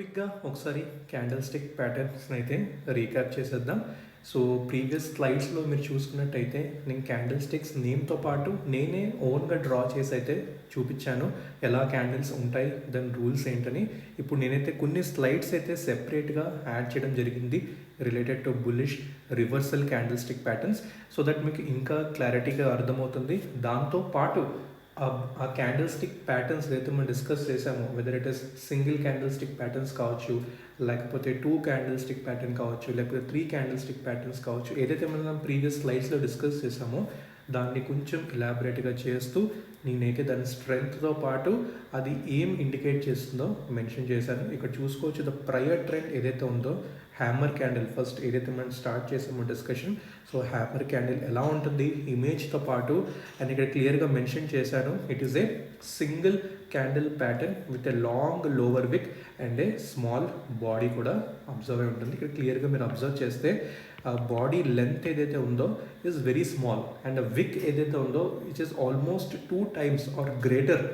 క్విక్గా ఒకసారి candle stick ప్యాటర్న్స్ని అయితే రీక్యాప్ చేసేద్దాం. సో ప్రీవియస్ స్లైడ్స్లో మీరు చూసుకున్నట్టయితే నేను క్యాండిల్ స్టిక్స్ నేమ్తో పాటు నేనే ఓన్గా డ్రా చేసి అయితే చూపించాను ఎలా క్యాండిల్స్ ఉంటాయి, దాని రూల్స్ ఏంటని. ఇప్పుడు నేనైతే కొన్ని స్లైడ్స్ అయితే సెపరేట్గా యాడ్ చేయడం జరిగింది related to bullish reversal candle stick patterns, so that మీకు ఇంకా క్లారిటీగా అర్థమవుతుంది. దాంతోపాటు ఆ క్యాండిల్ స్టిక్ ప్యాటర్న్స్ ఏదైతే మనం డిస్కస్ చేసామో, whether it is single candle stick patterns కావచ్చు, లేకపోతే 2 క్యాండిల్ స్టిక్ ప్యాటర్న్ కావచ్చు, లేకపోతే 3 క్యాండిల్ స్టిక్ ప్యాటర్న్స్ కావచ్చు, ఏదైతే మనం ప్రీవియస్ స్లైడ్స్లో డిస్కస్ చేసామో దాన్ని కొంచెం ఎలాబరేట్గా చేస్తూ నేనైతే దాని స్ట్రెంగ్త్తో పాటు అది ఏం ఇండికేట్ చేస్తుందో మెన్షన్ చేశాను. ఇక్కడ చూసుకోవచ్చు ద ప్రయర్ ట్రెండ్ ఏదైతే ఉందో హ్యామర్ క్యాండిల్, ఫస్ట్ ఏదైతే మనం స్టార్ట్ చేసామో డిస్కషన్, సో హ్యామర్ క్యాండిల్ ఎలా ఉంటుంది ఇమేజ్తో పాటు, అండ్ ఇక్కడ క్లియర్గా మెన్షన్ చేశాను it is a single candle pattern with a long lower విక్ అండ్ ఏ స్మాల్ బాడీ కూడా అబ్జర్వ్ అయి ఉంటుంది. ఇక్కడ క్లియర్గా మీరు అబ్జర్వ్ చేస్తే బాడీ లెంత్ ఏదైతే ఉందో is very small and wick ఏదైతే ఉందో it is almost 2 times or greater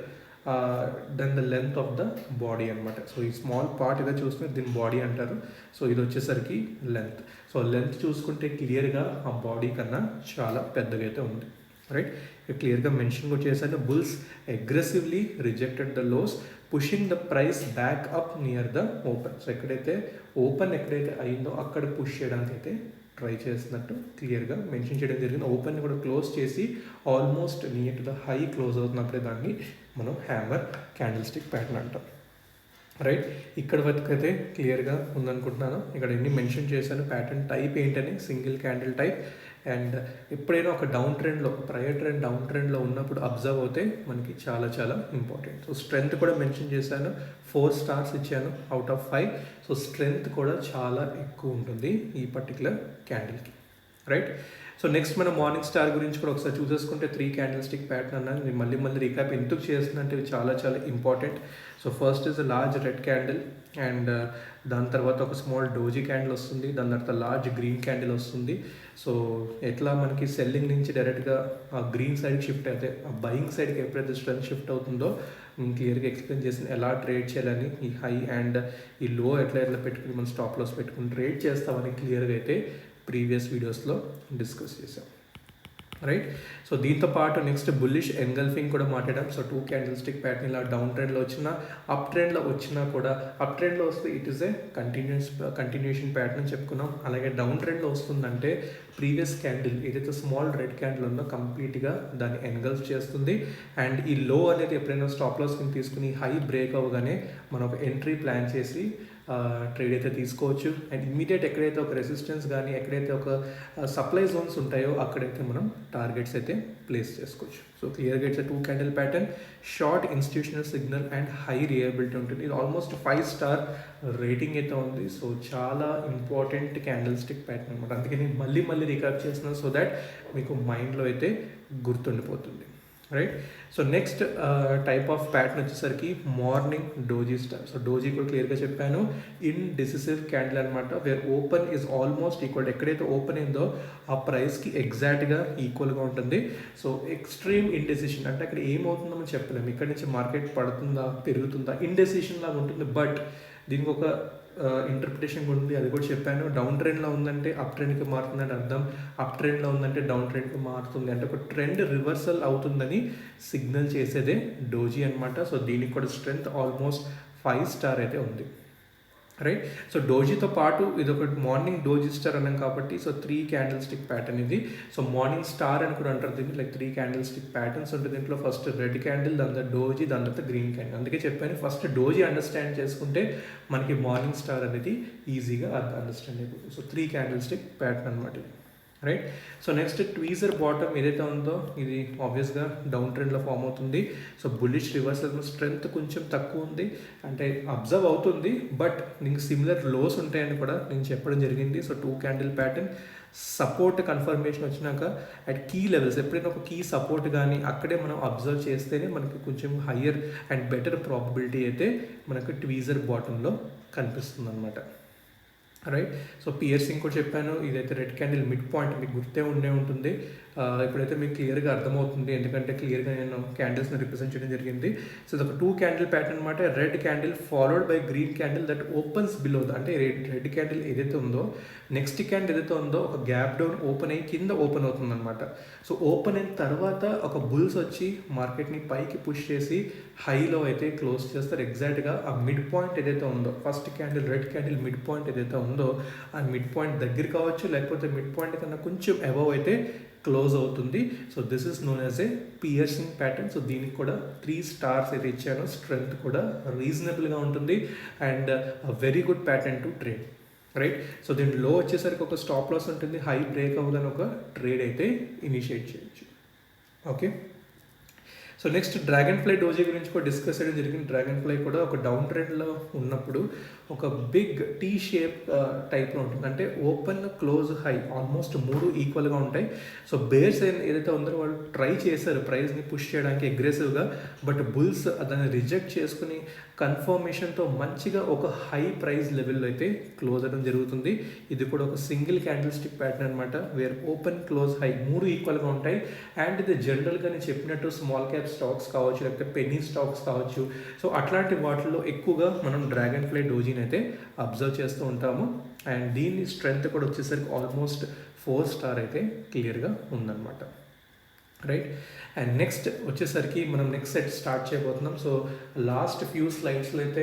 then the length of the body అనమాట. సో ఈ స్మాల్ పార్ట్ ఏదో చూసుకుంటే దీని బాడీ అంటారు. సో ఇది వచ్చేసరికి లెంత్. సో లెంత్ చూసుకుంటే క్లియర్గా ఆ బాడీ కన్నా చాలా పెద్దగా అయితే ఉంది, రైట్. క్లియర్గా మెన్షన్ కూడా చేశాను, bulls aggressively rejected the lows pushing the price back up near the open. So ఎక్కడైతే అయిందో అక్కడ పుష్ చేయడానికి అయితే ట్రై చేస్తున్నట్టు క్లియర్గా మెన్షన్ చేయడం జరిగింది. ఓపెన్ కూడా క్లోజ్ చేసి almost near to the high close అవుతున్నప్పుడే దాన్ని మనం హ్యామర్ క్యాండిల్ స్టిక్ ప్యాటర్న్ అంటాం, రైట్. ఇక్కడ వరకు అయితే క్లియర్గా ఉందనుకుంటున్నాను. ఇక్కడ ఎన్ని మెన్షన్ చేశాను, ప్యాటర్న్ టైప్ ఏంటని, సింగిల్ క్యాండిల్ టైప్. అండ్ ఎప్పుడైనా ఒక ప్రయర్ ట్రెండ్ డౌన్ ట్రెండ్లో ఉన్నప్పుడు అబ్జర్వ్ అవుతే మనకి చాలా చాలా ఇంపార్టెంట్. సో స్ట్రెంగ్త్ కూడా మెన్షన్ చేశాను, 4 stars ఇచ్చాను అవుట్ ఆఫ్ 5. సో స్ట్రెంగ్త్ కూడా చాలా ఎక్కువ ఉంటుంది ఈ పర్టికులర్ క్యాండిల్కి, రైట్. సో నెక్స్ట్ మనం మార్నింగ్ స్టార్ గురించి కూడా ఒకసారి చూసేసుకుంటే 3 క్యాండిల్ స్టిక్ ప్యాటర్న్ అన్నాను. నేను మళ్ళీ రీక్యాప్ ఎందుకు చేస్తుందంటే ఇవి చాలా చాలా important. So first is a large red candle and దాని తర్వాత ఒక స్మాల్ డోజీ క్యాండిల్ వస్తుంది, దాని తర్వాత లార్జ్ గ్రీన్ క్యాండిల్ వస్తుంది. సో ఎట్లా మనకి సెల్లింగ్ నుంచి డైరెక్ట్గా ఆ గ్రీన్ సైడ్కి షిఫ్ట్ అయితే ఆ బయింగ్ సైడ్కి ఎప్పుడైతే స్ట్రెంత్ షిఫ్ట్ అవుతుందో నేను క్లియర్గా ఎక్స్ప్లెయిన్ చేసిన ఎలా ట్రేడ్ చేయాలని, ఈ హై అండ్ ఈ లో ఎట్లా పెట్టుకుని మనం స్టాప్ లాస్ పెట్టుకుని ట్రేడ్ చేస్తామని క్లియర్గా అయితే ప్రీవియస్ వీడియోస్లో డిస్కస్ చేసాం, రైట్. సో దీంతో పాటు నెక్స్ట్ బుల్లిష్ ఎంగల్ఫింగ్ కూడా మాట్లాడాం. సో 2 క్యాండిల్ స్టిక్ ప్యాటర్న్ ఇలా డౌన్ ట్రెండ్లో వచ్చినా అప్ ట్రెండ్లో వచ్చినా కూడా, అప్ ట్రెండ్లో వస్తే it is a continuation pattern చెప్పుకున్నాం. అలాగే డౌన్ ట్రెండ్లో వస్తుందంటే ప్రీవియస్ క్యాండిల్ ఏదైతే స్మాల్ రెడ్ క్యాండిల్ ఉందో కంప్లీట్గా దాన్ని ఎంగల్ఫ్ చేస్తుంది. అండ్ ఈ లో అనేది ఎప్పుడైనా స్టాప్ లాస్ కింద తీసుకుని హై బ్రేక్ అవ్వగానే మనం ఒక ఎంట్రీ ప్లాన్ చేసి ట్రేడ్ అయితే తీసుకోవచ్చు. అండ్ ఇమీడియట్ ఎక్కడైతే ఒక రెసిస్టెన్స్ కానీ ఎక్కడైతే ఒక సప్లై జోన్స్ ఉంటాయో అక్కడైతే మనం టార్గెట్స్ అయితే ప్లేస్ చేసుకోవచ్చు. సో క్లియర్గా it's 2 candle pattern, short institutional signal and high reliability ఉంటుంది. ఇది ఆల్మోస్ట్ 5 star రేటింగ్ అయితే ఉంది. సో చాలా ఇంపార్టెంట్ క్యాండిల్ స్టిక్ ప్యాటర్న్ అనమాట. అందుకే నేను మళ్ళీ రికాప్ చేస్తున్నాను సో దాట్ మీకు మైండ్లో అయితే గుర్తుండిపోతుంది, right. So next type of pattern వచ్చేసరికి morning doji star. So doji కూడా క్లియర్గా చెప్పాను, ఇండిసిసివ్ క్యాండిల్ అనమాట, where open is almost equal. ఎక్కడైతే ఓపెన్ అయిందో ఆ ప్రైస్కి ఎగ్జాక్ట్గా ఈక్వల్గా ఉంటుంది. సో ఎక్స్ట్రీమ్ ఇండెసిషన్ అంటే అక్కడ ఏమవుతుందో మనం చెప్పలేము. ఇక్కడ నుంచి మార్కెట్ పడుతుందా పెరుగుతుందా ఇండెసిషన్ లాగా ఉంటుంది. బట్ దీనికి ఒక ఇంటర్ప్రిటేషన్ కూడా ఉంది, అది కూడా చెప్పాను. డౌన్ ట్రెండ్లో ఉందంటే అప్ ట్రెండ్కి మారుతుందని అర్థం, అప్ ట్రెండ్లో ఉందంటే డౌన్ ట్రెండ్కి మారుతుంది అంటే ఒక ట్రెండ్ రివర్సల్ అవుతుందని సిగ్నల్ చేసేదే డోజీ అనమాట. సో దీనికి కూడా స్ట్రెంగ్త్ ఆల్మోస్ట్ 5 star అయితే ఉంది, రైట్. సో డోజీతో పాటు ఇది ఒక మార్నింగ్ డోజీ స్టార్ అన్నాం కాబట్టి సో 3 క్యాండిల్ స్టిక్ ప్యాటర్న్ ఇది. సో మార్నింగ్ స్టార్ అని కూడా అంటారు దీన్ని, లైక్ 3 క్యాండిల్ స్టిక్ ప్యాటర్న్స్ ఉంటుంది. దీంట్లో ఫస్ట్ రెడ్ క్యాండిల్, దాని తర్వాత డోజీ, దాని తర్వాత గ్రీన్ క్యాండిల్. అందుకే చెప్పాను ఫస్ట్ డోజీ అండర్స్టాండ్ చేసుకుంటే మనకి మార్నింగ్ స్టార్ అనేది ఈజీగా అండర్స్టాండ్ అయిపోతుంది. సో 3 క్యాండిల్ స్టిక్ ప్యాటర్న్ అనమాట ఇది, right. So next tweezer bottom ఏదైతే ఉందో ఇది ఆబ్వియస్గా డౌన్ ట్రెండ్లో ఫామ్ అవుతుంది. సో బుల్లిష్ రివర్సల్ స్ట్రెంగ్త్ కొంచెం తక్కువ ఉంది అంటే అబ్జర్వ్ అవుతుంది, బట్ నీకు సిమిలర్ లోస్ ఉంటాయని కూడా నేను చెప్పడం జరిగింది. So 2 candle pattern, support confirmation వచ్చినాక అట్ కీ లెవెల్స్ ఎప్పుడైనా ఒక కీ సపోర్ట్ కానీ అక్కడే మనం అబ్జర్వ్ చేస్తేనే మనకి కొంచెం హయ్యర్ అండ్ బెటర్ ప్రాబబిలిటీ అయితే మనకు ట్వీజర్ బాటంలో కనిపిస్తుంది అనమాట, రైట్. సో పియర్సింగ్ కూడా చెప్పాను, ఇదైతే రెడ్ క్యాండిల్ మిడ్ పాయింట్ మీకు గుర్తే ఉండే ఉంటుంది. ఇప్పుడైతే మీకు క్లియర్గా అర్థమవుతుంది, ఎందుకంటే క్లియర్గా నేను క్యాండిల్స్ని రిప్రజెంట్ చేయడం జరిగింది. సో ఇది ఒక 2 క్యాండిల్ ప్యాటర్న్ అనమాట. Red candle followed by green candle that opens below, అంటే రెడ్ క్యాండిల్ ఏదైతే ఉందో నెక్స్ట్ క్యాండిల్ ఏదైతే ఉందో ఒక గ్యాప్ డౌన్ ఓపెన్ అయ్యి కింద ఓపెన్ అవుతుంది అనమాట. సో ఓపెన్ అయిన తర్వాత ఒక బుల్స్ వచ్చి మార్కెట్ని పైకి పుష్ చేసి హైలో అయితే క్లోజ్ చేస్తారు. ఎగ్జాక్ట్గా ఆ మిడ్ పాయింట్ ఏదైతే ఉందో, first candle red candle mid point ఏదైతే ఉందో ఆ మిడ్ పాయింట్ దగ్గర కావచ్చు, లేకపోతే మిడ్ పాయింట్ కన్నా కొంచెం అబవ్ అయితే క్లోజ్ అవుతుంది. So this is known as a piercing pattern. So దీనికి కూడా 3 స్టార్స్ అయితే ఇచ్చాను. స్ట్రెంగ్త్ కూడా రీజనబుల్గా ఉంటుంది and very good pattern to trade, right. So దీని లో వచ్చేసరికి ఒక స్టాప్ లాస్ ఉంటుంది, హై బ్రేక్ అవ్వగానే ఒక ట్రేడ్ అయితే ఇనిషియేట్ చేయొచ్చు. Okay, so next dragon fly doji గురించి కూడా డిస్కస్ చేయడం జరిగింది. డ్రాగన్ ఫ్లై కూడా ఒక డౌన్ ట్రెండ్లో ఉన్నప్పుడు ఒక బిగ్ టీ షేప్ టైప్లో ఉంటుంది, అంటే ఓపెన్ క్లోజ్ హై ఆల్మోస్ట్ 3 ఈక్వల్గా ఉంటాయి. సో బేర్స్ ఏదైతే ఉందో వాళ్ళు ట్రై చేశారు ప్రైస్ని పుష్ చేయడానికి అగ్రెసివ్గా, బట్ బుల్స్ దాన్ని రిజెక్ట్ చేసుకుని కన్ఫర్మేషన్తో మంచిగా ఒక హై ప్రైస్ లెవెల్లో అయితే క్లోజ్ అవ్వడం జరుగుతుంది. ఇది కూడా ఒక సింగిల్ క్యాండిల్ స్టిక్ ప్యాటర్న్ అనమాట, వేర్ ఓపెన్ క్లోజ్ హై 3 ఈక్వల్గా ఉంటాయి. అండ్ ఇది జనరల్గా నేను చెప్పినట్టు స్మాల్ క్యాప్ స్టాక్స్ కావచ్చు, లేకపోతే పెన్నీ స్టాక్స్ కావచ్చు, సో అట్లాంటి వాటిల్లో ఎక్కువగా మనం డ్రాగన్ ఫ్లై డోజీని అయితే అబ్జర్వ్ చేస్తూ ఉంటాము. అండ్ దీని స్ట్రెంగ్త్ కూడా వచ్చేసరికి ఆల్మోస్ట్ 4 స్టార్ అయితే క్లియర్గా ఉందన్నమాట, రైట్. అండ్ నెక్స్ట్ వచ్చేసరికి మనం నెక్స్ట్ సెట్ స్టార్ట్ చేయబోతున్నాం. సో లాస్ట్ ఫ్యూ స్లైడ్స్లో అయితే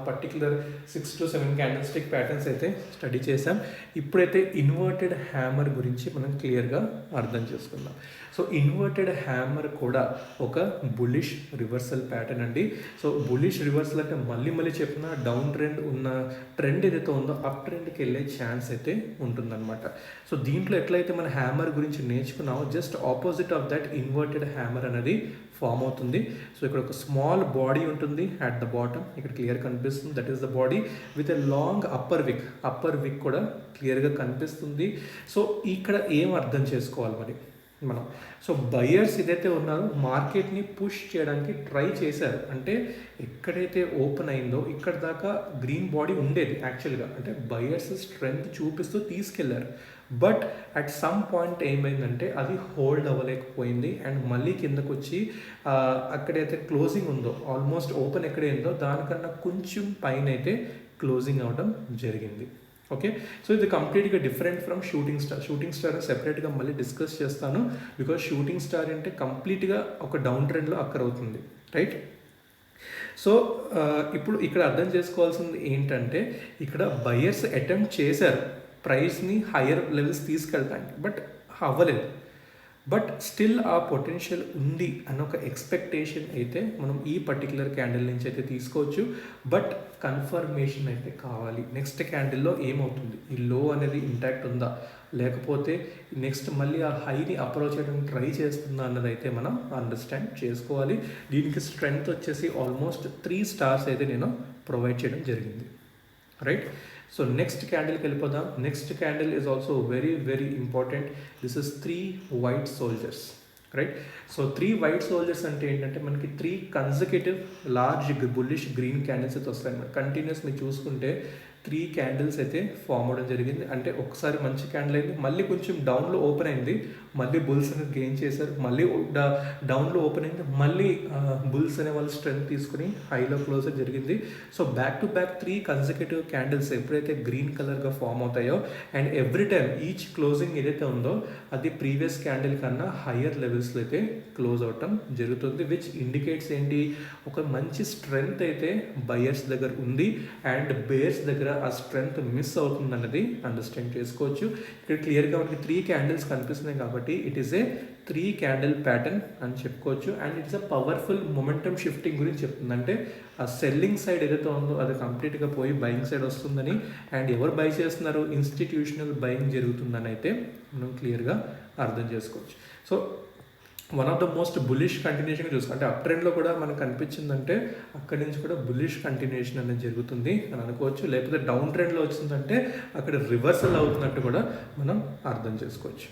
particular 6 to 7 candle stick patterns అయితే స్టడీ చేసాం. ఇప్పుడైతే ఇన్వర్టెడ్ హ్యామర్ గురించి మనం క్లియర్గా అర్థం చేసుకుందాం. సో ఇన్వర్టెడ్ హ్యామర్ కూడా ఒక బులిష్ రివర్సల్ ప్యాటర్న్ అండి. సో బులిష్ రివర్సల్ అంటే మళ్ళీ చెప్పిన డౌన్ ట్రెండ్ ఉన్న ట్రెండ్ ఏదైతే ఉందో అప్ ట్రెండ్కి వెళ్ళే ఛాన్స్ అయితే ఉంటుందన్నమాట. సో దీంట్లో ఎట్లయితే మన హ్యామర్ గురించి నేర్చుకున్నామో just opposite of that inverted hammer అనేది ఫామ్ అవుతుంది. సో ఇక్కడ ఒక స్మాల్ బాడీ ఉంటుంది అట్ ద బాటమ్, ఇక్కడ క్లియర్ కనిపిస్తుంది, that is the body with a long upper wick కూడా క్లియర్గా కనిపిస్తుంది. సో ఇక్కడ ఏం అర్థం చేసుకోవాలి మరి మనం? సో బయర్స్ ఏదైతే ఉన్నారో మార్కెట్ని పుష్ చేయడానికి ట్రై చేశారు, అంటే ఎక్కడైతే ఓపెన్ అయిందో ఇక్కడ దాకా గ్రీన్ బాడీ ఉండేది యాక్చువల్గా, అంటే బయర్స్ స్ట్రెంగ్త్ చూపిస్తూ తీసుకెళ్లారు. బట్ అట్ సమ్ పాయింట్ ఏమైందంటే అది హోల్డ్ అవ్వలేకపోయింది అండ్ మళ్ళీ కిందకు వచ్చి అక్కడైతే క్లోజింగ్ ఉందో ఆల్మోస్ట్ ఓపెన్ ఎక్కడైందో దానికన్నా కొంచెం పైన అయితే క్లోజింగ్ అవ్వడం జరిగింది. ఓకే, సో ఇది కంప్లీట్గా డిఫరెంట్ ఫ్రమ్ షూటింగ్ స్టార్ సెపరేట్గా మళ్ళీ డిస్కస్ చేస్తాను, బికాజ్ షూటింగ్ స్టార్ అంటే కంప్లీట్గా ఒక డౌన్ ట్రెండ్లో అక్కర్ అవుతుంది, రైట్. సో ఇప్పుడు ఇక్కడ అర్థం చేసుకోవాల్సింది ఏంటంటే ఇక్కడ బయర్స్ అటెంప్ట్ చేశారు ప్రైస్ని హయ్యర్ లెవెల్స్ తీసుకెళ్ళడానికి, బట్ అవ్వలేదు. బట్ స్టిల్ ఆ పొటెన్షియల్ ఉంది అన్న ఒక ఎక్స్పెక్టేషన్ అయితే మనం ఈ పర్టికులర్ క్యాండిల్ నుంచి అయితే తీసుకోవచ్చు. బట్ కన్ఫర్మేషన్ అయితే కావాలి, నెక్స్ట్ క్యాండిల్లో ఏమవుతుంది, ఈ లో అనేది ఇంటాక్ట్ ఉందా, లేకపోతే నెక్స్ట్ మళ్ళీ ఆ హైని అప్రోచ్ చేయడానికి ట్రై చేస్తుందా అన్నది అయితే మనం అండర్స్టాండ్ చేసుకోవాలి. దీనికి స్ట్రెంగ్త్ వచ్చేసి ఆల్మోస్ట్ 3 స్టార్స్ అయితే నేను ప్రొవైడ్ చేయడం జరిగింది, రైట్. సో నెక్స్ట్ క్యాండిల్కి వెళ్ళిపోదాం. Next candle is also very important. This is 3 white soldiers, right. So 3 white soldiers అంటే ఏంటంటే మనకి 3 కన్సర్కేటివ్ లార్జ్ బుల్లిష్ గ్రీన్ క్యాండిల్స్ అయితే వస్తాయి అన్నమాట. కంటిన్యూస్ మీరు చూసుకుంటే 3 క్యాండిల్స్ అయితే ఫామ్ అవ్వడం జరిగింది. అంటే ఒకసారి మంచి క్యాండిల్ అయింది, మళ్ళీ కొంచెం డౌన్లో ఓపెన్ అయింది, మళ్ళీ బుల్స్ అనేది గెయిన్ చేశారు, మళ్ళీ డౌన్లో ఓపెన్ అయింది, మళ్ళీ బుల్స్ అనే వాళ్ళు స్ట్రెంగ్త్ తీసుకుని హైలో క్లోజ్ జరిగింది. So back to back 3 consecutive candles ఎప్పుడైతే గ్రీన్ కలర్గా ఫామ్ అవుతాయో and every time each closing ఏదైతే ఉందో అది ప్రీవియస్ క్యాండిల్ కన్నా హయ్యర్ లెవెల్స్లో అయితే క్లోజ్ అవటం జరుగుతుంది, విచ్ ఇండికేట్స్ ఏంటి, ఒక మంచి స్ట్రెంగ్త్ అయితే బయర్స్ దగ్గర ఉంది అండ్ బేర్స్ దగ్గర ఆ స్ట్రెంగ్త్ మిస్ అవుతుంది అన్నది అండర్స్టాండ్ చేసుకోవచ్చు. ఇక్కడ క్లియర్గా మనకి 3 క్యాండిల్స్ కనిపిస్తున్నాయి కాబట్టి it is a 3 candle pattern అని చెప్పుకోవచ్చు. And it's a powerful momentum shifting గురించి చెప్తుంది, అంటే ఆ సెల్లింగ్ సైడ్ ఏదైతే ఉందో అది కంప్లీట్గా పోయి బయింగ్ సైడ్ వస్తుందని, అండ్ ఎవరు బై చేస్తున్నారు, ఇన్స్టిట్యూషనల్ బయింగ్ జరుగుతుందని అయితే మనం క్లియర్గా అర్థం చేసుకోవచ్చు. So one of the most bullish continuation చూసుకో, అంటే అప్ ట్రెండ్లో కూడా మనకు కనిపించిందంటే అక్కడి నుంచి కూడా బులిష్ కంటిన్యూషన్ అనేది జరుగుతుంది అని అనుకోవచ్చు, లేకపోతే డౌన్ ట్రెండ్లో వచ్చిందంటే అక్కడ రివర్సల్ అవుతున్నట్టు కూడా మనం అర్థం చేసుకోవచ్చు,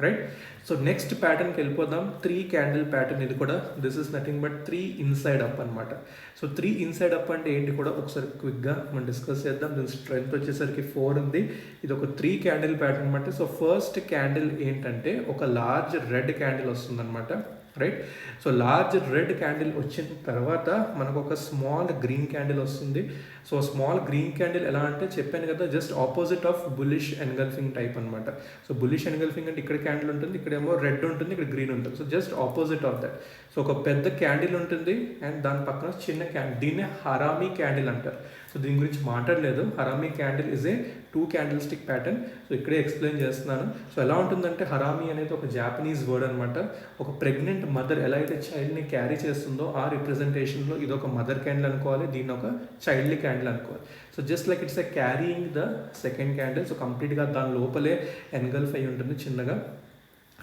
రైట్. సో నెక్స్ట్ ప్యాటర్న్కి వెళ్ళిపోదాం. 3 క్యాండిల్ ప్యాటర్న్ ఇది కూడా. This is nothing but 3 inside up అనమాట. సో 3 ఇన్సైడ్ అప్ అంటే ఏంటి కూడా ఒకసారి క్విక్గా మనం డిస్కస్ చేద్దాం. దీని స్ట్రెంత్ వచ్చేసరికి 4 ఉంది. ఇది ఒక 3 క్యాండిల్ ప్యాటర్న్ అనమాట. సో ఫస్ట్ క్యాండిల్ ఏంటంటే ఒక లార్జ్ రెడ్ క్యాండిల్ వస్తుందన్నమాట. Right. So large red candle వచ్చిన తర్వాత మనకు ఒక స్మాల్ గ్రీన్ క్యాండిల్ వస్తుంది. సో స్మాల్ గ్రీన్ క్యాండిల్ ఎలా అంటే చెప్పాను కదా, just opposite of bullish engulfing type అనమాట. సో బుల్లిష్ ఎన్గల్ఫింగ్ అంటే ఇక్కడ క్యాండిల్ ఉంటుంది, ఇక్కడేమో రెడ్ ఉంటుంది, ఇక్కడ గ్రీన్ ఉంటుంది. So just opposite of that. So ఒక పెద్ద క్యాండిల్ ఉంటుంది అండ్ దాని పక్కన చిన్న క్యాండిల్, దీన్నే హరామీ క్యాండిల్ అంటారు. సో దీని గురించి మాట్లాడలేదు. Harami candle is a 2 candle stick pattern. So ఇక్కడే ఎక్స్ప్లెయిన్ చేస్తున్నాను. సో ఎలా ఉంటుందంటే హరామీ అనేది ఒక జాపనీస్ వర్డ్ అనమాట. ఒక ప్రెగ్నెంట్ మదర్ ఎలా అయితే చైల్డ్ని క్యారీ చేస్తుందో ఆ రిప్రజెంటేషన్లో ఇది ఒక మదర్ క్యాండిల్ అనుకోవాలి, దీన్ని ఒక చైల్డ్లీ క్యాండిల్ అనుకోవాలి. So just like it's a carrying the second candle. So కంప్లీట్గా దాని లోపలే ఎన్గల్ఫ్ అయి ఉంటుంది చిన్నగా.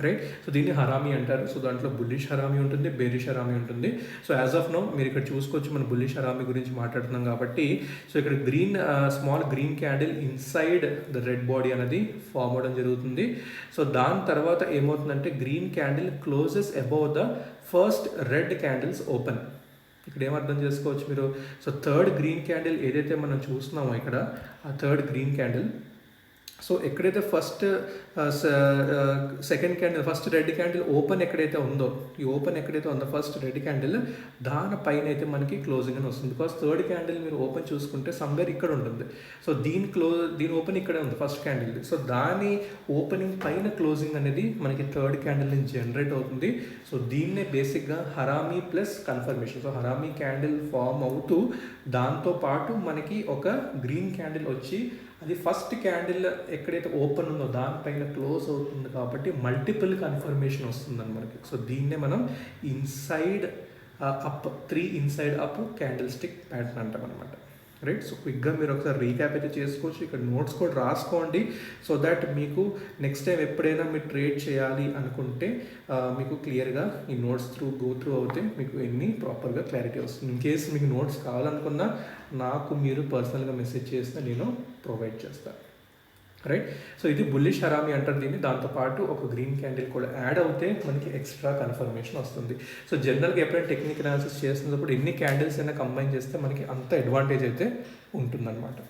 రైట్. సో దీన్ని హరామీ అంటారు. సో దాంట్లో బుల్లిష్ హరామీ ఉంటుంది, బేరిష్ హరామీ ఉంటుంది. సో యాజ్ ఆఫ్ నో మీరు ఇక్కడ చూసుకోవచ్చు, మనం బుల్లిష్ హరామీ గురించి మాట్లాడుతున్నాం కాబట్టి. సో ఇక్కడ green small green candle inside the red body అనేది ఫామ్ అవడం జరుగుతుంది. సో దాని తర్వాత ఏమవుతుందంటే green candle closes above the first red candles open. ఇక్కడ ఏమర్థం చేసుకోవచ్చు మీరు. సో థర్డ్ గ్రీన్ క్యాండిల్ ఏదైతే మనం చూస్తున్నామో ఇక్కడ, ఆ థర్డ్ గ్రీన్ క్యాండిల్, సో ఎక్కడైతే first second candle, first red candle open ఎక్కడైతే ఉందో, ఈ ఓపెన్ ఎక్కడైతే ఉందో ఫస్ట్ రెడ్ క్యాండిల్, దానిపైన అయితే మనకి క్లోజింగ్ అని వస్తుంది. బికాస్ థర్డ్ క్యాండిల్ మీరు ఓపెన్ చూసుకుంటే సమ్వేర్ ఇక్కడ ఉంటుంది. సో దీని ఓపెన్ ఇక్కడే ఉంది ఫస్ట్ క్యాండిల్. సో దాని ఓపెనింగ్ పైన క్లోజింగ్ అనేది మనకి థర్డ్ క్యాండిల్ నుంచి జనరేట్ అవుతుంది. సో దీన్నే బేసిక్గా harami plus confirmation. So harami candle form అవుతూ దాంతోపాటు మనకి ఒక గ్రీన్ క్యాండిల్ వచ్చి అది ఫస్ట్ క్యాండిల్ ఎక్కడైతే ఓపెన్ ఉందో దానిపైన క్లోజ్ అవుతుంది కాబట్టి మల్టిపుల్ కన్ఫర్మేషన్ వస్తుందని మనకి. సో దీన్నే మనం inside up 3 inside up candle stick pattern అంటాం అనమాట. రైట్. సో క్విక్గా మీరు ఒకసారి రీక్యాప్ అయితే చేసుకోవచ్చు. ఇక్కడ నోట్స్ కూడా రాసుకోండి. సో దట్ మీకు నెక్స్ట్ టైం ఎప్పుడైనా మీరు ట్రేడ్ చేయాలి అనుకుంటే మీకు క్లియర్గా ఈ నోట్స్ గో త్రూ అవుతే మీకు ఎన్ని ప్రాపర్గా క్లారిటీ వస్తుంది. ఇన్ కేస్ మీకు నోట్స్ కావాలనుకున్నా నాకు మీరు పర్సనల్గా మెసేజ్ చేస్తే నేను ప్రొవైడ్ చేస్తాను. రైట్. సో ఇది బుల్లిష్ హరామీ అంటారు దీన్ని. దాంతోపాటు ఒక గ్రీన్ క్యాండిల్ కూడా యాడ్ అవుతే మనకి ఎక్స్ట్రా కన్ఫర్మేషన్ వస్తుంది. సో జనరల్గా ఎప్పుడైనా టెక్నిక్ అనాలిసిస్ చేస్తున్నప్పుడు ఎన్ని క్యాండిల్స్ అయినా కంబైన్ చేస్తే మనకి అంత అడ్వాంటేజ్ అయితే ఉంటుందన్నమాట.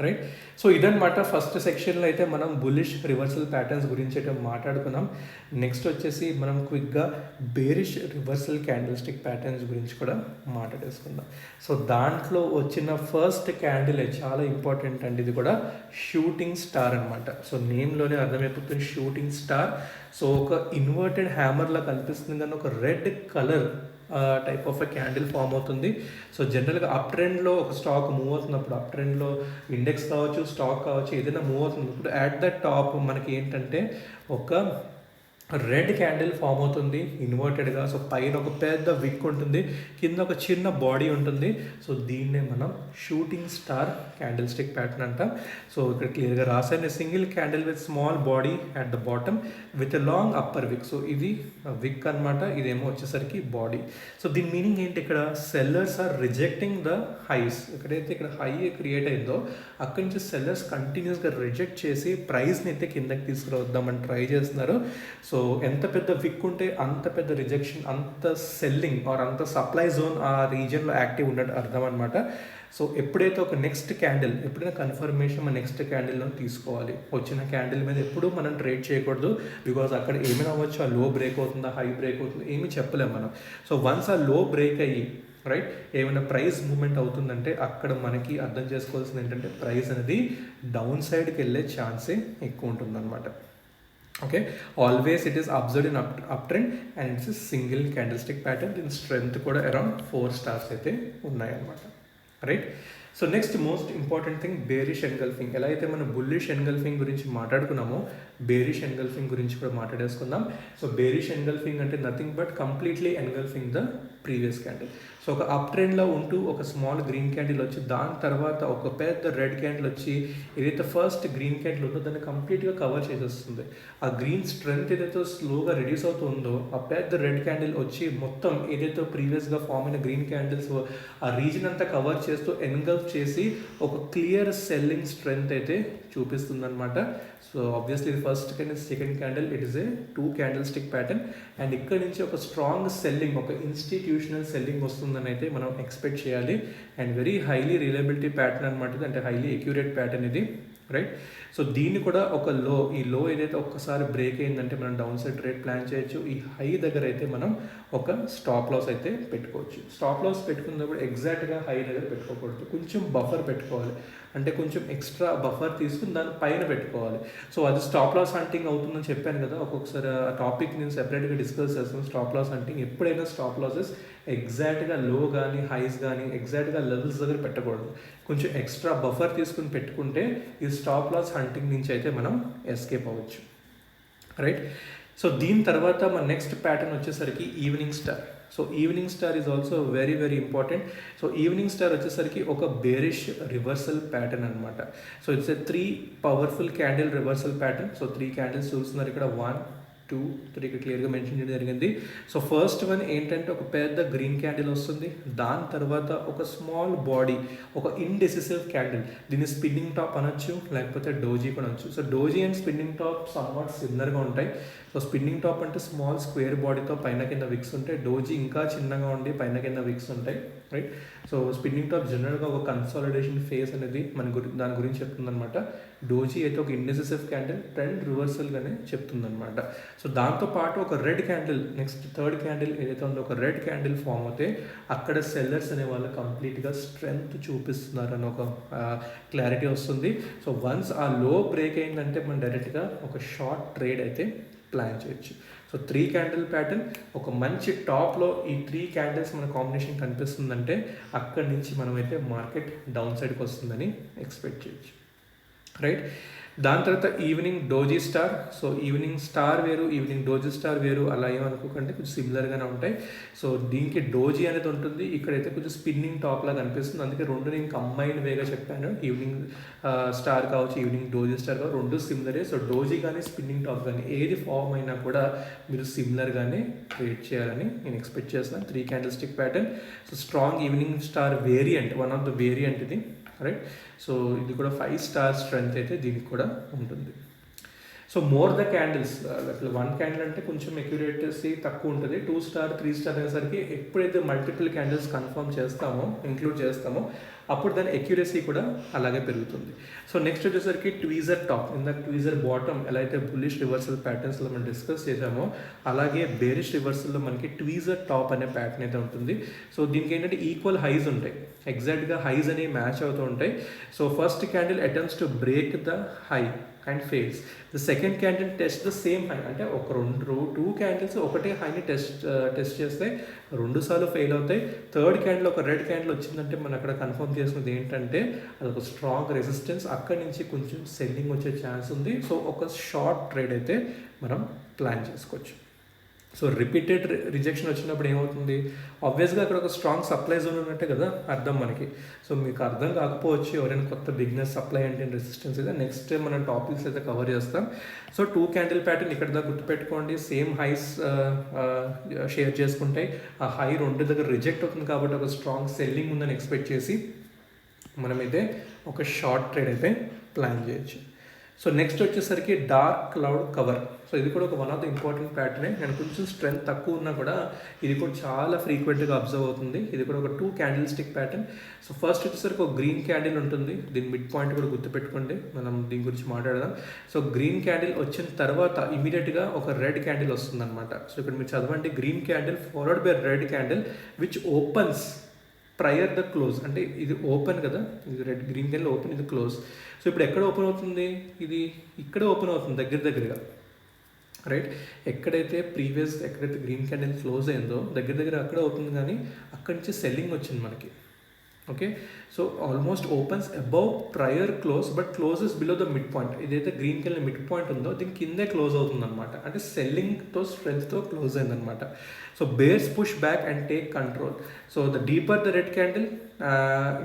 రైట్. సో ఇదన్నమాట ఫస్ట్ సెక్షన్లో అయితే మనం బుల్లిష్ రివర్సల్ ప్యాటర్న్స్ గురించి అయితే మాట్లాడుకున్నాం. నెక్స్ట్ వచ్చేసి మనం క్విక్గా bearish reversal candle stick patterns గురించి కూడా మాట్లాడేసుకుందాం. సో దాంట్లో వచ్చిన ఫస్ట్ క్యాండిల్ చాలా ఇంపార్టెంట్ అండి. ఇది కూడా షూటింగ్ స్టార్ అనమాట. సో నేమ్లోనే అర్థమైపోతుంది షూటింగ్ స్టార్. సో ఒక ఇన్వర్టెడ్ హ్యామర్లా కనిపిస్తుంది కానీ ఒక red colour type of a candle form అవుతుంది. సో జనరల్గా అప్ ట్రెండ్లో ఒక స్టాక్ మూవ్ అవుతున్నప్పుడు, అప్ ట్రెండ్లో ఇండెక్స్ కావచ్చు, స్టాక్ కావచ్చు, ఏదైనా మూవ్ అవుతున్నప్పుడు అట్ ద టాప్ మనకి ఏంటంటే ఒక రెడ్ క్యాండిల్ ఫామ్ అవుతుంది ఇన్వర్టెడ్గా. సో పైన ఒక పెద్ద విక్ ఉంటుంది, కింద ఒక చిన్న బాడీ ఉంటుంది. సో దీన్నే మనం shooting star candle stick pattern అంటాం. సో ఇక్కడ క్లియర్గా రాసాను, single candle with small body at the bottom with a long upper విక్. సో ఇది విక్ అనమాట, ఇదేమో వచ్చేసరికి బాడీ. సో దీని మీనింగ్ ఏంటి, ఇక్కడ sellers are rejecting the highs. ఎక్కడైతే ఇక్కడ హై క్రియేట్ అయిందో అక్కడి నుంచి సెల్లర్స్ కంటిన్యూస్గా రిజెక్ట్ చేసి ప్రైస్ని అయితే కిందకి తీసుకురావద్దామని ట్రై చేస్తున్నారు. సో ఎంత పెద్ద విక్ ఉంటే అంత పెద్ద రిజెక్షన్, అంత సెల్లింగ్ ఆర్ అంత సప్లై జోన్ ఆ రీజియన్లో యాక్టివ్ ఉన్నట్టు అర్థం అనమాట. సో ఎప్పుడైతే ఒక నెక్స్ట్ క్యాండిల్, ఎప్పుడైనా కన్ఫర్మేషన్ మన నెక్స్ట్ క్యాండిల్లో తీసుకోవాలి. వచ్చిన క్యాండిల్ మీద ఎప్పుడూ మనం ట్రేడ్ చేయకూడదు. బికాజ్ అక్కడ ఏమైనా అవ్వచ్చు, ఆ లో బ్రేక్ అవుతుందా, హై బ్రేక్ అవుతుందా, ఏమీ చెప్పలేము మనం. సో వన్స్ ఆ లో బ్రేక్ అయ్యి రైట్ ఏమైనా ప్రైస్ మూవ్మెంట్ అవుతుందంటే అక్కడ మనకి అర్థం చేసుకోవాల్సింది ఏంటంటే ప్రైస్ అనేది డౌన్ సైడ్కి వెళ్ళే ఛాన్సే ఎక్కువ ఉంటుందన్నమాట. Okay, always it is observed in up trend and it's single candle stick pattern. దీని స్ట్రెంత్ కూడా అరౌండ్ 4 స్టార్స్ అయితే ఉన్నాయన్నమాట. Right. So next most important thing bearish engulfing. ఎలా అయితే మనం బుల్లిష్ ఎన్గల్ఫింగ్ గురించి మాట్లాడుకున్నామో బేరిష్ ఎన్గల్ఫింగ్ గురించి కూడా మాట్లాడేసుకుందాం. సో బేరిష్ ఎన్గల్ఫింగ్ అంటే nothing but completely engulfing the previous candle. So ఒక అప్ ట్రెండ్లో ఉంటూ ఒక స్మాల్ గ్రీన్ క్యాండిల్ వచ్చి దాని తర్వాత ఒక పెద్ద రెడ్ క్యాండిల్ వచ్చి ఏదైతే ఫస్ట్ గ్రీన్ క్యాండిల్ ఉందో దాన్ని కంప్లీట్గా కవర్ చేసేస్తుంది. ఆ గ్రీన్ స్ట్రెంత్ ఏదైతే స్లోగా రిడ్యూస్ అవుతుందో ఆ పెద్ద రెడ్ క్యాండిల్ వచ్చి మొత్తం ఏదైతే ప్రీవియస్గా ఫామ్ అయిన గ్రీన్ క్యాండిల్స్ ఆ రీజన్ అంతా కవర్ చేస్తూ ఎన్గల్ఫ్ చేసి ఒక క్లియర్ సెల్లింగ్ స్ట్రెంత్ అయితే చూపిస్తుంది అనమాట. సో ఆబ్వియస్లీ ఇది first candle, second candle, it is a 2 candle stick pattern. And ఇక్కడ నుంచి ఒక స్ట్రాంగ్ సెల్లింగ్, ఒక ఇన్స్టిట్యూషనల్ సెల్లింగ్ వస్తుందని అయితే మనం ఎక్స్పెక్ట్ చేయాలి. And very highly reliability pattern అనమాట ఇది, అంటే హైలీ అక్యురేట్ ప్యాటర్న్ ఇది, రైట్. సో దీన్ని కూడా ఒక ఈ లో ఏదైతే ఒక్కసారి బ్రేక్ అయిందంటే మనం డౌన్ సైడ్ ట్రేడ్ ప్లాన్ చేయొచ్చు. ఈ హై దగ్గర అయితే మనం ఒక స్టాప్ లాస్ అయితే పెట్టుకోవచ్చు. స్టాప్ లాస్ పెట్టుకున్నప్పుడు ఎగ్జాక్ట్గా హై దగ్గర పెట్టుకోకూడదు, కొంచెం బఫర్ పెట్టుకోవాలి. అంటే కొంచెం ఎక్స్ట్రా బఫర్ తీసుకుని దాని పైన పెట్టుకోవాలి. సో అది స్టాప్ లాస్ హంటింగ్ అవుతుందని చెప్పాను కదా, ఒక్కొక్కసారి ఆ టాపిక్ నేను సెపరేట్గా డిస్కస్ చేస్తాను. స్టాప్ లాస్ హంటింగ్ ఎప్పుడైనా స్టాప్ లాసెస్ ఎగ్జాక్ట్గా లో కానీ హైస్ కానీ ఎగ్జాక్ట్గా లెవెల్స్ దగ్గర పెట్టకూడదు. కొంచెం ఎక్స్ట్రా బఫర్ తీసుకుని పెట్టుకుంటే ఈ స్టాప్ లాస్ హంటింగ్ నుంచి అయితే మనం ఎస్కేప్ అవ్వచ్చు, రైట్. సో దీని తర్వాత మన నెక్స్ట్ ప్యాటర్న్ వచ్చేసరికి evening star. So evening star is also very very important. So evening star వచ్చేసరికి ఒక బేరిష్ రివర్సల్ ప్యాటర్న్ అనమాట. So it's a 3 powerful candle reversal pattern. So 3 candles చూస్తున్నారు ఇక్కడ, 1, 2, 3 ఇక్కడ క్లియర్గా మెన్షన్ చేయడం జరిగింది. సో ఫస్ట్ వన్ ఏంటంటే ఒక పెద్ద గ్రీన్ క్యాండిల్ వస్తుంది, దాని తర్వాత ఒక స్మాల్ బాడీ, ఒక ఇండెసిసివ్ క్యాండిల్. దీన్ని స్పిన్నింగ్ టాప్ అనొచ్చు, లేకపోతే డోజీ కూడా అనొచ్చు. So doji and spinning top somewhat సిమిలర్గా ఉంటాయి. సో స్పిన్నింగ్ టాప్ అంటే స్మాల్ స్క్వేర్ బాడీతో పైన కింద విక్స్ ఉంటాయి, డోజీ ఇంకా చిన్నగా ఉండి పైన కింద విక్స్ ఉంటాయి, రైట్. సో స్పిన్నింగ్ టాప్ జనరల్గా ఒక కన్సాలిడేషన్ ఫేస్ అనేది దాని గురించి చెప్తుందనమాట. డోజీ అయితే ఒక ఇండెసిసివ్ క్యాండిల్, ట్రెండ్ రివర్సల్గానే చెప్తుందనమాట. సో దాంతోపాటు ఒక red candle, next third candle ఏదైతే ఉందో ఒక రెడ్ క్యాండిల్ ఫామ్ అవుతే అక్కడ సెల్లర్స్ అనే వాళ్ళు కంప్లీట్గా స్ట్రెంగ్త్ చూపిస్తున్నారని ఒక క్లారిటీ వస్తుంది. సో వన్స్ ఆ లో బ్రేక్ అయిందంటే మనం డైరెక్ట్గా ఒక షార్ట్ ట్రేడ్ అయితే ప్లాన్ చేయొచ్చు. సో 3 క్యాండిల్ ప్యాటర్న్, ఒక మంచి టాప్లో ఈ 3 క్యాండిల్స్ మన కాంబినేషన్ కనిపిస్తుందంటే అక్కడి నుంచి మనమైతే మార్కెట్ డౌన్ సైడ్కి వస్తుందని ఎక్స్పెక్ట్ చేయొచ్చు, రైట్. దాని తర్వాత evening doji star. So evening star వేరు, ఈవినింగ్ డోజీ స్టార్ వేరు, అలా ఏమనుకోకండి, కొంచెం సిమిలర్గానే ఉంటాయి. సో దీనికి డోజీ అనేది ఉంటుంది, ఇక్కడైతే కొంచెం స్పిన్నింగ్ టాప్ లాగా అనిపిస్తుంది. అందుకే రెండు నేను కంబైన్ వేగా చెప్పాను, ఈవినింగ్ స్టార్ కావచ్చు, ఈవినింగ్ డోజీ స్టార్ కావచ్చు, రెండు సిమిలరే. సో డోజీ కానీ స్పిన్నింగ్ టాప్ కానీ ఏది ఫామ్ అయినా కూడా మీరు సిమిలర్గానే ట్రేడ్ చేయాలని నేను ఎక్స్పెక్ట్ చేస్తున్నాను. 3 candle stick pattern. So strong evening star variant, one of the variant ఇది, రైట్. సో ఇది కూడా 5 స్టార్ స్ట్రెంత్ అయితే దీనికి కూడా ఉంటుంది. So more the candles, 1 candle అంటే కొంచెం అక్యురేటసీ తక్కువ ఉంటుంది. 2 స్టార్ 3 స్టార్ అనేసరికి ఎప్పుడైతే మల్టిపుల్ క్యాండిల్స్ కన్ఫర్మ్ చేస్తామో, ఇంక్లూడ్ చేస్తామో, అప్పుడు దాని అక్యురసీ కూడా అలాగే పెరుగుతుంది. సో నెక్స్ట్ వచ్చేసరికి ట్వీజర్ టాప్. ఇందాక ట్వీజర్ బాటమ్ ఎలా అయితే బుల్లిష్ రివర్సల్ ప్యాటర్న్స్లో మనం డిస్కస్ చేసామో అలాగే బేరిష్ రివర్సల్లో మనకి ట్వీజర్ టాప్ అనే ప్యాటర్న్ అయితే ఉంటుంది. సో దీనికి ఏంటంటే ఈక్వల్ హైస్ ఉంటాయి, ఎగ్జాక్ట్గా హైస్ అనేవి మ్యాచ్ అవుతూ ఉంటాయి. So first candle attempts to break the high and fails. The second candle test the same high, అంటే ఒక 2 క్యాండిల్స్ ఒకటే హైని టెస్ట్ చేస్తే 2 సార్లు ఫెయిల్ అవుతాయి. థర్డ్ క్యాండిల్ ఒక రెడ్ క్యాండిల్ వచ్చిందంటే మనం అక్కడ కన్ఫర్మ్ చేసుకున్నది ఏంటంటే అది ఒక స్ట్రాంగ్ రెసిస్టెన్స్, అక్కడి నుంచి కొంచెం సెల్లింగ్ వచ్చే ఛాన్స్ ఉంది. సో ఒక షార్ట్ ట్రేడ్ అయితే మనం ప్లాన్ చేసుకోవచ్చు. సో రిపీటెడ్ రిజెక్షన్ వచ్చినప్పుడు ఏమవుతుంది, ఆబ్వియస్గా అక్కడ ఒక స్ట్రాంగ్ సప్లై జోన్ ఉన్నట్టే కదా అర్థం మనకి. సో మీకు అర్థం కాకపోవచ్చు, ఎవరైనా కొత్త బిజినెస్ సప్లై అంటే రెసిస్టెన్స్ అయితే నెక్స్ట్ మనం టాపిక్స్ అయితే కవర్ చేస్తాం. సో 2 క్యాండిల్ ప్యాటర్న్ ఇక్కడ దాకా గుర్తుపెట్టుకోండి, సేమ్ హైస్ షేర్ చేసుకుంటాయి. ఆ హై 2 దగ్గర రిజెక్ట్ అవుతుంది కాబట్టి ఒక స్ట్రాంగ్ సెల్లింగ్ ఉందని ఎక్స్పెక్ట్ చేసి మనమైతే ఒక షార్ట్ ట్రేడ్ అయితే ప్లాన్ చేయొచ్చు. సో నెక్స్ట్ వచ్చేసరికి డార్క్ క్లౌడ్ కవర్. సో ఇది కూడా ఒక వన్ ఆఫ్ ద ఇంపార్టెంట్ ప్యాటర్నే. నేను కొంచెం స్ట్రెంత్ తక్కువ ఉన్నా కూడా ఇది కూడా చాలా ఫ్రీక్వెంట్గా అబ్జర్వ్ అవుతుంది. ఇది కూడా ఒక 2 candle stick pattern. So first వచ్చేసరికి ఒక గ్రీన్ క్యాండిల్ ఉంటుంది, దీని మిడ్ పాయింట్ కూడా గుర్తుపెట్టుకోండి, మనం దీని గురించి మాట్లాడదాం. సో గ్రీన్ క్యాండిల్ వచ్చిన తర్వాత ఇమీడియట్గా ఒక రెడ్ క్యాండిల్ వస్తుంది అనమాట. సో ఇక్కడ మీరు చదవండి, green candle followed by red candle which opens prior the close. అంటే ఇది ఓపెన్ కదా, ఇది రెడ్ గ్రీన్ క్యాండిల్ ఓపెన్, ఇది క్లోజ్. సో ఇప్పుడు ఎక్కడ ఓపెన్ అవుతుంది, ఇది ఇక్కడ ఓపెన్ అవుతుంది దగ్గరగా, రైట్. ఎక్కడైతే గ్రీన్ క్యాండిల్ క్లోజ్ అయిందో దగ్గర అక్కడ అవుతుంది, కానీ అక్కడి నుంచి సెల్లింగ్ వచ్చింది మనకి, okay, so almost opens above prior close but closes below the mid point. ఇదైతే గ్రీన్ కెళ్ళిన మిడ్ పాయింట్ ఉందో దీని కిందే క్లోజ్ అవుతుంది అనమాట, అంటే సెల్లింగ్తో స్ట్రెంగ్త్తో క్లోజ్ అయిందనమాట. So bears push back and take control. So the deeper the red candle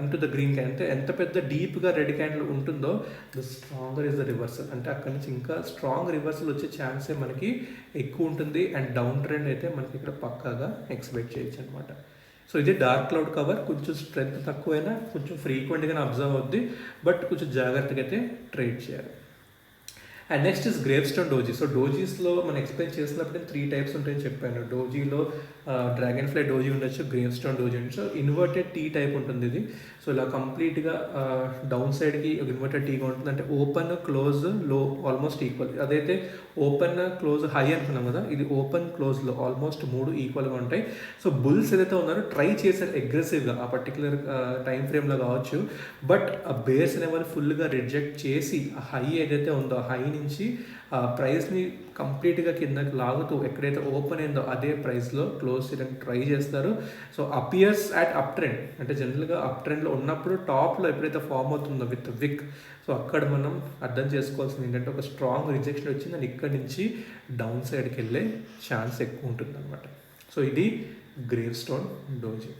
into the green candle, అంటే ఎంత పెద్ద డీప్గా రెడ్ క్యాండిల్ ఉంటుందో the stronger is the reversal, అంటే అక్కడి నుంచి ఇంకా స్ట్రాంగ్ రివర్సల్ వచ్చే ఛాన్సే మనకి ఎక్కువ ఉంటుంది. అండ్ డౌన్ ట్రెండ్ అయితే మనకి ఇక్కడ పక్కాగా ఎక్స్పెక్ట్ చేయొచ్చు అనమాట. సో ఇది డార్క్ క్లౌడ్ కవర్, కొంచెం స్ట్రెంత్ తక్కువైనా కొంచెం ఫ్రీక్వెంట్గానే అబ్జర్వ్ అవుద్ది, బట్ కొంచెం జాగ్రత్తగా అయితే ట్రేడ్ చేయాలి. And next is grave stone doji. So డోజీస్లో మనం ఎక్స్ప్లెయిన్ చేసినప్పుడు 3 టైప్స్ ఉంటాయని చెప్పాను. డోజీలో డ్రాగన్ ఫ్లై డోజీ ఉండొచ్చు, గ్రేవ్ స్టోన్ డోజీ ఉండొచ్చు, ఇన్వర్టెడ్ టీ టైప్ ఉంటుంది ఇది. సో ఇలా కంప్లీట్గా డౌన్ సైడ్కి ఇన్వర్టెడ్ టీగా ఉంటుంది, అంటే ఓపెన్ క్లోజ్ లో ఆల్మోస్ట్ ఈక్వల్. అదైతే ఓపెన్ క్లోజ్ హై అనుకున్నాం కదా, ఇది ఓపెన్ క్లోజ్లో ఆల్మోస్ట్ 3 ఈక్వల్గా ఉంటాయి. సో బుల్స్ ఏదైతే ఉన్నారో ట్రై చేశారు అగ్రెసివ్గా ఆ పర్టికులర్ టైం ఫ్రేమ్లో కావచ్చు, బట్ ఆ బేర్స్ అనేవాళ్ళు ఫుల్గా రిజెక్ట్ చేసి ఆ హై ఏదైతే ఉందో ఆ హై నుంచి ఆ ప్రైస్ని కంప్లీట్గా కిందకి లాగుతూ ఎక్కడైతే ఓపెన్ అయిందో అదే ప్రైస్లో క్లోజ్ చేయడానికి ట్రై చేస్తారు. So appears at up trend, అంటే జనరల్గా అప్ ట్రెండ్లో ఉన్నప్పుడు టాప్లో ఎప్పుడైతే ఫామ్ అవుతుందో విత్ విక్, సో అక్కడ మనం అర్థం చేసుకోవాల్సింది ఏంటంటే ఒక స్ట్రాంగ్ రిజెక్షన్ వచ్చింది అండ్ ఇక్కడ నుంచి డౌన్ సైడ్కి వెళ్ళే ఛాన్స్ ఎక్కువ ఉంటుంది అనమాట. సో ఇది గ్రేవ్ స్టోన్ డోజీ.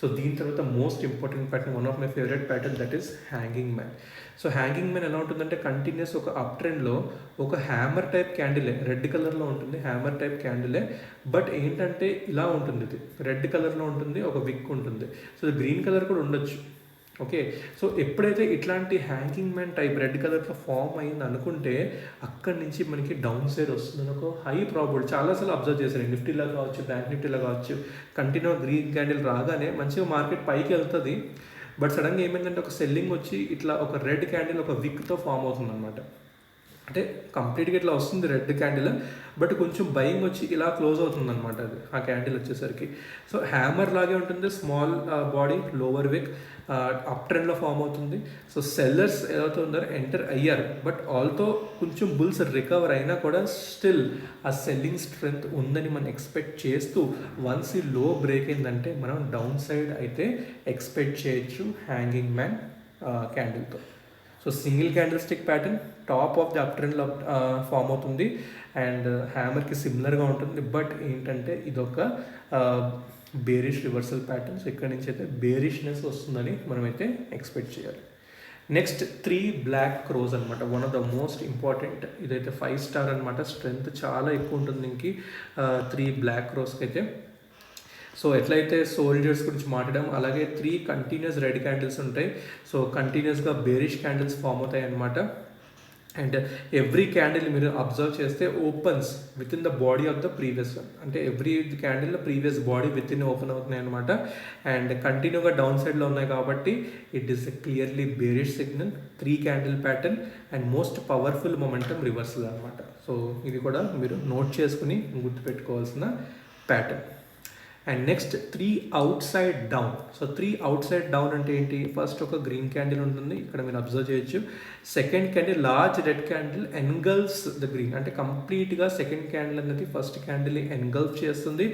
సో దీని తర్వాత most important pattern, one of my favourite pattern, that is hanging man. So hanging man ఎలా ఉంటుందంటే కంటిన్యూస్ ఒక అప్ ట్రెండ్లో ఒక హ్యామర్ టైప్ క్యాండిలే, రెడ్ కలర్లో ఉంటుంది, హ్యామర్ టైప్ క్యాండిలే, బట్ ఏంటంటే ఇలా ఉంటుంది, ఇది రెడ్ కలర్లో ఉంటుంది, ఒక విక్ ఉంటుంది. సో గ్రీన్ కలర్ కూడా ఉండొచ్చు. ఓకే, సో ఎప్పుడైతే ఇట్లాంటి హ్యాంగింగ్ మ్యాన్ టైప్ రెడ్ కలర్లో ఫామ్ అయింది అనుకుంటే అక్కడి నుంచి మనకి డౌన్ సైడ్ వస్తుందని ఒక హై ప్రాబిలిటీ. చాలాసార్లు అబ్జర్వ్ చేశారు, నిఫ్టీలో కావచ్చు, బ్యాంక్ నిఫ్టీలో కావచ్చు, కంటిన్యూ గ్రీన్ క్యాండిల్ రాగానే మంచిగా మార్కెట్ పైకి వెళ్తుంది, బట్ సడన్గా ఏమైందంటే ఒక సెల్లింగ్ వచ్చి ఇట్లా ఒక రెడ్ క్యాండిల్ ఒక విక్తో ఫామ్ అవుతుంది అనమాట. అంటే కంప్లీట్గా ఇట్లా వస్తుంది రెడ్ క్యాండిల్, బట్ కొంచెం బయింగ్ వచ్చి ఇలా క్లోజ్ అవుతుంది అనమాట అది ఆ క్యాండిల్ వచ్చేసరికి. సో హ్యామర్ లాగే ఉంటుంది, స్మాల్ బాడీ, లోవర్ విక్, అప్ ట్రెండ్లో ఫామ్ అవుతుంది. సో సెల్లర్స్ ఏదైతే ఉన్నారో ఎంటర్ అయ్యారు, బట్ ఆల్తో కొంచెం బుల్స్ రికవర్ అయినా కూడా స్టిల్ ఆ సెల్లింగ్ స్ట్రెంగ్త్ ఉందని మనం ఎక్స్పెక్ట్ చేస్తూ వన్స్ ఈ లో బ్రేక్ అయిందంటే మనం డౌన్ సైడ్ అయితే ఎక్స్పెక్ట్ చేయొచ్చు హ్యాంగింగ్ మ్యాన్ క్యాండిల్తో. So single candle stick pattern top of the up ట్రెండ్లో ఫామ్ అవుతుంది అండ్ హ్యామర్కి సిమిలర్గా ఉంటుంది, బట్ ఏంటంటే ఇదొక బేరిష్ రివర్సల్ ప్యాటర్న్. సో ఇక్కడ నుంచి అయితే బేరిష్నెస్ వస్తుందని మనమైతే ఎక్స్పెక్ట్ చేయాలి. నెక్స్ట్ 3 బ్లాక్ క్రోస్ అనమాట, one of the most important. ఇదైతే 5 స్టార్ అనమాట, స్ట్రెంగ్త్ చాలా ఎక్కువ ఉంటుంది ఇంక 3 బ్లాక్ క్రోస్కి అయితే. సో ఎట్లయితే సోల్జర్స్ గురించి మాట్లాడడం, అలాగే 3 కంటిన్యూస్ రెడ్ క్యాండిల్స్ ఉంటాయి. సో కంటిన్యూస్గా బేరిష్ క్యాండిల్స్ ఫామ్ అవుతాయి అనమాట. అండ్ ఎవ్రీ క్యాండిల్ మీరు అబ్జర్వ్ చేస్తే opens within the body of the previous one, అంటే every candle previous body within open అవుతున్నాయి అనమాట. అండ్ కంటిన్యూగా డౌన్ సైడ్లో ఉన్నాయి కాబట్టి it is a clearly bearish signal, 3 candle pattern and most powerful momentum reversal అనమాట. So ఇది కూడా మీరు నోట్ చేసుకుని గుర్తుపెట్టుకోవాల్సిన pattern. And next 3 out side down. So 3 out side down అంటే ఏంటి, ఫస్ట్ ఒక గ్రీన్ క్యాండిల్ ఉంటుంది, ఇక్కడ మీరు అబ్జర్వ్ చేయొచ్చు. Second candle large red candle engulfs the green, అంటే కంప్లీట్గా సెకండ్ క్యాండిల్ అనేది ఫస్ట్ క్యాండిల్ ఎన్గల్ఫ్ చేస్తుంది.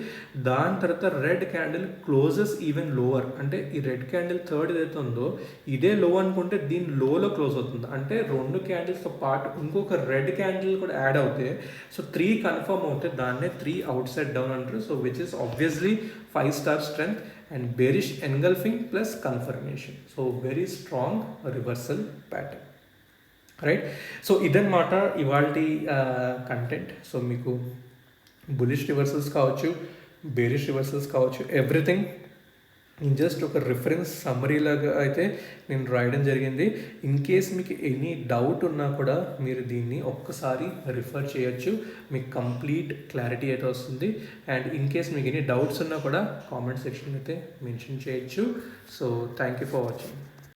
దాని తర్వాత red candle closes even lower, అంటే ఈ రెడ్ క్యాండిల్ థర్డ్ ఏదైతే ఉందో ఇదే లో అనుకుంటే దీని లోలో క్లోజ్ అవుతుంది, అంటే 2 క్యాండిల్స్తో పాటు ఇంకొక రెడ్ క్యాండిల్ కూడా యాడ్ అవుతాయి. సో 3 కన్ఫర్మ్ అవుతాయి, దాన్నే 3 అవుట్ సైడ్ డౌన్ అంటారు. So which is obviously 5 star strength and bearish engulfing plus confirmation. So very strong reversal pattern, right? So ఇదన్నమాట ఇవాల్టి కంటెంట్. సో మీకు బులిష్ రివర్సల్స్ కావచ్చు, బేరిష్ రివర్సల్స్ కావచ్చు, ఎవ్రీథింగ్ నేను జస్ట్ ఒక రిఫరెన్స్ సమ్మరీలాగా అయితే నేను రాయడం జరిగింది. ఇన్ కేస్ మీకు ఎనీ డౌట్ ఉన్నా కూడా మీరు దీన్ని ఒక్కసారి రిఫర్ చేయొచ్చు, మీకు కంప్లీట్ క్లారిటీ అయితే వస్తుంది. అండ్ ఇన్ కేస్ మీకు ఎనీ డౌట్స్ ఉన్నా కూడా కామెంట్ సెక్షన్ అయితే మెన్షన్ చేయొచ్చు. So thank you for watching.